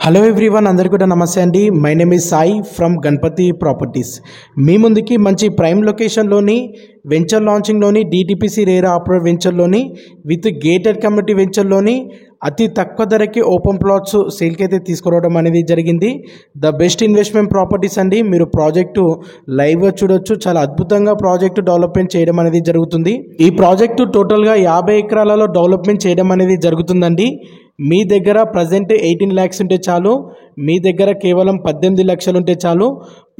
Hello everyone, అందరికీ కూడా నమస్తే అండి. My name is Sai from Ganapati Properties. మీ ముందుకి మంచి ప్రైమ్ లొకేషన్లోని వెంచర్ లాంచింగ్లోని డిటిపిసి రేరా ఆపరేట్ వెంచర్లోని విత్ గేటెడ్ కమ్యూనిటీ వెంచర్లోని అతి తక్కువ ధరకి ఓపెన్ ప్లాట్స్ సేల్కి అయితే తీసుకురావడం అనేది జరిగింది. ద బెస్ట్ ఇన్వెస్ట్మెంట్ ప్రాపర్టీస్ అండి. మీరు ప్రాజెక్టు లైవ్గా చూడొచ్చు. చాలా అద్భుతంగా ప్రాజెక్టు డెవలప్మెంట్ చేయడం అనేది జరుగుతుంది. ఈ ప్రాజెక్టు టోటల్గా 50 ఎకరాలలో డెవలప్మెంట్ చేయడం అనేది జరుగుతుందండి. మీ దగ్గర ప్రజెంట్ 18 lakhs ఉంటే చాలు, మీ దగ్గర కేవలం 18 లక్షలు ఉంటే చాలు.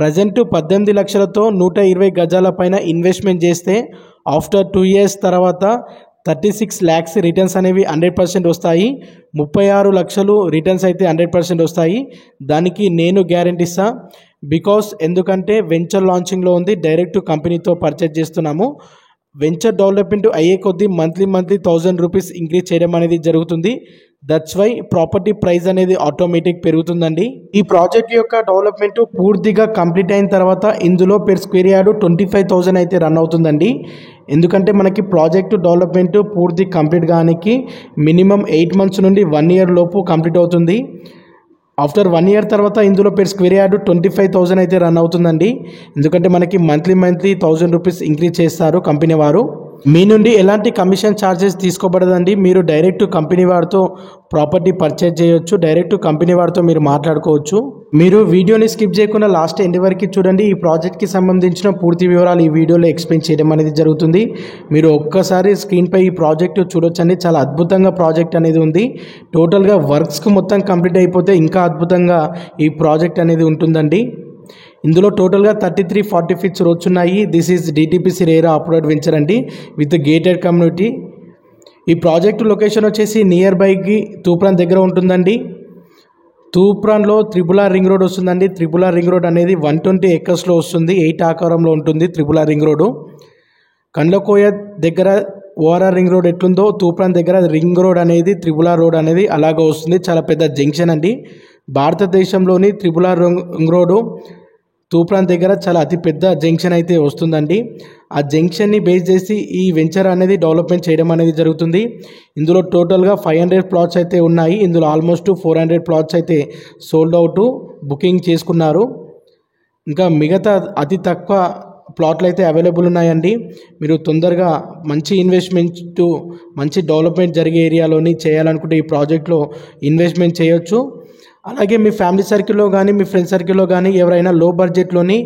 ప్రజెంట్ 18 లక్షలతో 120 గజాల పైన ఇన్వెస్ట్మెంట్ చేస్తే ఆఫ్టర్ 2 years తర్వాత 36 lakhs రిటర్న్స్ అనేవి 100% వస్తాయి. 36 లక్షలు రిటర్న్స్ అయితే 100% వస్తాయి. దానికి నేను గ్యారెంటీ ఇస్తా. ఎందుకంటే వెంచర్ లాంచింగ్లో ఉంది, డైరెక్ట్ కంపెనీతో పర్చేజ్ చేస్తున్నాము. వెంచర్ డెవలప్మెంట్ అయ్యే కొద్దీ మంత్లీ 1000 రూపీస్ ఇంక్రీజ్ చేయడం అనేది జరుగుతుంది. దట్స్ వై ప్రాపర్టీ ప్రైస్ అనేది ఆటోమేటిక్ పెరుగుతుందండి. ఈ ప్రాజెక్ట్ యొక్క డెవలప్మెంట్ పూర్తిగా కంప్లీట్ అయిన తర్వాత ఇందులో పెర్ స్క్వేర్ యార్డ్ 25,000 అయితే రన్ అవుతుందండి. ఎందుకంటే మనకి ప్రాజెక్ట్ డెవలప్మెంట్ పూర్తి కంప్లీట్ కానికి మినిమం 8 months నుండి 1 year లోపు కంప్లీట్ అవుతుంది. ఆఫ్టర్ 1 year తర్వాత ఇందులో పెర్ స్క్వేర్ యార్డ్ 25,000 అయితే రన్ అవుతుందండి. ఎందుకంటే మనకి మంత్లీ 1000 రూపీస్ ఇంక్రీజ్ చేస్తారు కంపెనీ వారు. మీ నుండి ఎలాంటి కమిషన్ ఛార్జెస్ తీసుకోబడదండి. మీరు డైరెక్ట్ కంపెనీ వారితో ప్రాపర్టీ పర్చేజ్ చేయొచ్చు, డైరెక్ట్ కంపెనీ వారితో మీరు మాట్లాడుకోవచ్చు. మీరు వీడియోని స్కిప్ చేయకుండా లాస్ట్ ఎండ్ వరకు చూడండి. ఈ ప్రాజెక్ట్కి సంబంధించిన పూర్తి వివరాలు ఈ వీడియోలో ఎక్స్ప్లెయిన్ చేయడం అనేది జరుగుతుంది. మీరు ఒక్కసారి స్క్రీన్పై ఈ ప్రాజెక్ట్ చూడొచ్చండి. చాలా అద్భుతంగా ప్రాజెక్ట్ అనేది ఉంది. టోటల్గా వర్క్స్కి మొత్తం కంప్లీట్ అయిపోతే ఇంకా అద్భుతంగా ఈ ప్రాజెక్ట్ అనేది ఉంటుందండి. ఇందులో టోటల్గా 33-40 feet రోడ్స్ ఉన్నాయి. This is DTPC RERA operate venture అండి విత్ గేటెడ్ కమ్యూనిటీ. ఈ ప్రాజెక్ట్ లొకేషన్ వచ్చేసి నియర్ బైకి తూప్రాన్ దగ్గర ఉంటుందండి. తూప్రాన్లో RRR రింగ్ రోడ్ వస్తుందండి. RRR రింగ్ రోడ్ అనేది 120 acresలో వస్తుంది. 8 ఆకారంలో ఉంటుంది RRR రింగ్ రోడ్డు. కండ్లకోయ దగ్గర ORR రింగ్ రోడ్ ఎట్లుందో తూప్రాన్ దగ్గర రింగ్ రోడ్ అనేది RRR రోడ్ అనేది అలాగే వస్తుంది. చాలా పెద్ద జంక్షన్ అండి. భారతదేశంలోని RRR రింగ్ రోడ్డు తూప్రాన్ దగ్గర చాలా అతిపెద్ద జంక్షన్ అయితే వస్తుందండి. ఆ జంక్షన్ని బేస్ చేసి ఈ వెంచర్ అనేది డెవలప్మెంట్ చేయడం అనేది జరుగుతుంది. ఇందులో టోటల్గా 500 plots అయితే ఉన్నాయి. ఇందులో ఆల్మోస్ట్ 400 plots అయితే సోల్డ్ అవుట్ బుకింగ్ చేసుకున్నారు. ఇంకా మిగతా అతి తక్కువ ప్లాట్లు అయితే అవైలబుల్ ఉన్నాయండి. మీరు తొందరగా మంచి ఇన్వెస్ట్మెంట్, మంచి డెవలప్మెంట్ జరిగే ఏరియాలోని చేయాలనుకుంటే ఈ ప్రాజెక్ట్లో ఇన్వెస్ట్మెంట్ చేయొచ్చు. అలాగే మీ ఫ్యామిలీ సర్కిల్లో కానీ మీ ఫ్రెండ్ సర్కిల్లో కానీ ఎవరైనా లో బడ్జెట్లోని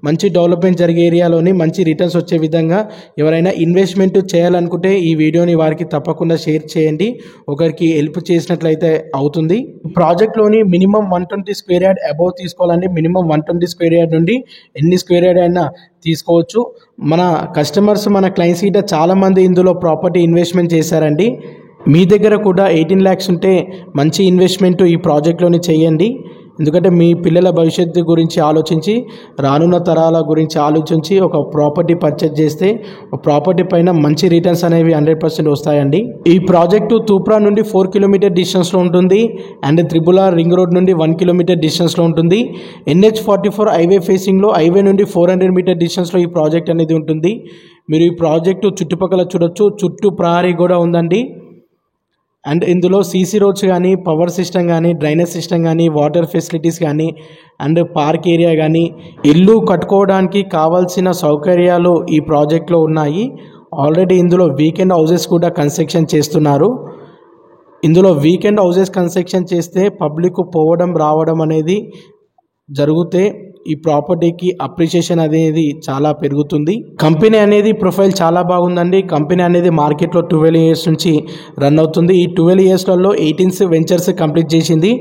మంచి డెవలప్మెంట్ జరిగే ఏరియాలోని మంచి రిటర్న్స్ వచ్చే విధంగా ఎవరైనా ఇన్వెస్ట్మెంట్ చేయాలనుకుంటే ఈ వీడియోని వారికి తప్పకుండా షేర్ చేయండి. ఒకరికి హెల్ప్ చేసినట్లయితే అవుతుంది. ప్రాజెక్ట్లోని మినిమం 120 square yard అబౌవ్ తీసుకోవాలండి. మినిమం 120 square yard నుండి ఎన్ని స్క్వేర్ యార్డ్ అయినా తీసుకోవచ్చు. మన కస్టమర్స్, మన క్లయింట్స్ గిట్ట చాలామంది ఇందులో ప్రాపర్టీ ఇన్వెస్ట్మెంట్ చేశారండి. మీ దగ్గర కూడా 18 lakhs ఉంటే మంచి ఇన్వెస్ట్మెంట్ ఈ ప్రాజెక్ట్లోనే చేయండి. ఎందుకంటే మీ పిల్లల భవిష్యత్తు గురించి ఆలోచించి, రానున్న తరాల గురించి ఆలోచించి ఒక ప్రాపర్టీ పర్చేజ్ చేస్తే ప్రాపర్టీ పైన మంచి రిటర్న్స్ అనేవి 100% వస్తాయండి. ఈ ప్రాజెక్టు తూప్రాన్ నుండి 4 kilometer డిస్టెన్స్లో ఉంటుంది అండ్ RRR రింగ్ రోడ్ నుండి 1 kilometer డిస్టెన్స్లో ఉంటుంది. NH44 హైవే ఫేసింగ్లో హైవే నుండి 400 meter డిస్టెన్స్లో ఈ ప్రాజెక్ట్ అనేది ఉంటుంది. మీరు ఈ ప్రాజెక్టు చుట్టుపక్కల చూడొచ్చు. చుట్టూ ప్రహరీ కూడా ఉందండి. అండ్ ఇందులో సీసీ రోడ్స్ కానీ, పవర్ సిస్టమ్ కానీ, డ్రైనేజ్ సిస్టమ్ కానీ, వాటర్ ఫెసిలిటీస్ కానీ అండ్ పార్క్ ఏరియా కానీ, ఇల్లు కట్టుకోవడానికి కావాల్సిన సౌకర్యాలు ఈ ప్రాజెక్ట్లో ఉన్నాయి. ఆల్రెడీ ఇందులో వీకెండ్ హౌసెస్ కూడా కన్స్ట్రక్షన్ చేస్తున్నారు. ఇందులో వీకెండ్ హౌసెస్ కన్స్ట్రక్షన్ చేస్తే పబ్లిక్ పోవడం రావడం అనేది జరిగితే ఈ ప్రాపర్టీకి అప్రిషియేషన్ అనేది చాలా పెరుగుతుంది. కంపెనీ అనేది ప్రొఫైల్ చాలా బాగుందండి. కంపెనీ అనేది మార్కెట్లో 12 years నుంచి రన్ అవుతుంది. ఈ 12 yearsలలో 18 వెంచర్స్ కంప్లీట్ చేసింది.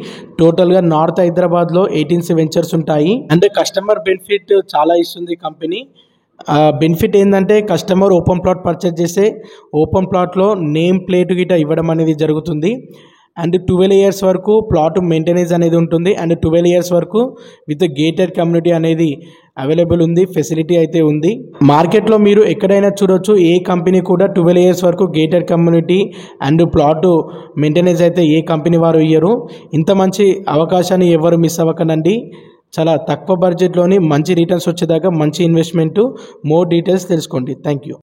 టోటల్గా నార్త్ హైదరాబాద్లో 18 వెంచర్స్ ఉంటాయి. అంటే కస్టమర్ బెనిఫిట్ చాలా ఇస్తుంది కంపెనీ. బెనిఫిట్ ఏంటంటే కస్టమర్ ఓపెన్ ప్లాట్ పర్చేజ్ చేస్తే ఓపెన్ ప్లాట్లో నేమ్ ప్లేట్ గిట్ట ఇవ్వడం అనేది జరుగుతుంది. అండ్ 12 years వరకు ప్లాట్ మెయింటెనెన్స్ అనేది ఉంటుంది. అండ్ 12 years వరకు విత్ గేటెడ్ కమ్యూనిటీ అనేది అవైలబుల్ ఉంది, ఫెసిలిటీ అయితే ఉంది. మార్కెట్లో మీరు ఎక్కడైనా చూడొచ్చు. ఏ కంపెనీ కూడా 12 years వరకు gated community and plot maintenance అయితే ఏ కంపెనీ వారు ఇయ్యరు. ఇంత మంచి అవకాశాన్ని ఎవరు మిస్ అవ్వకండి. చాలా తక్కువ బడ్జెట్లోని మంచి రిటర్న్స్ వచ్చేదాకా మంచి ఇన్వెస్ట్మెంట్. మోర్ డీటెయిల్స్ తెలుసుకోండి. Thank you.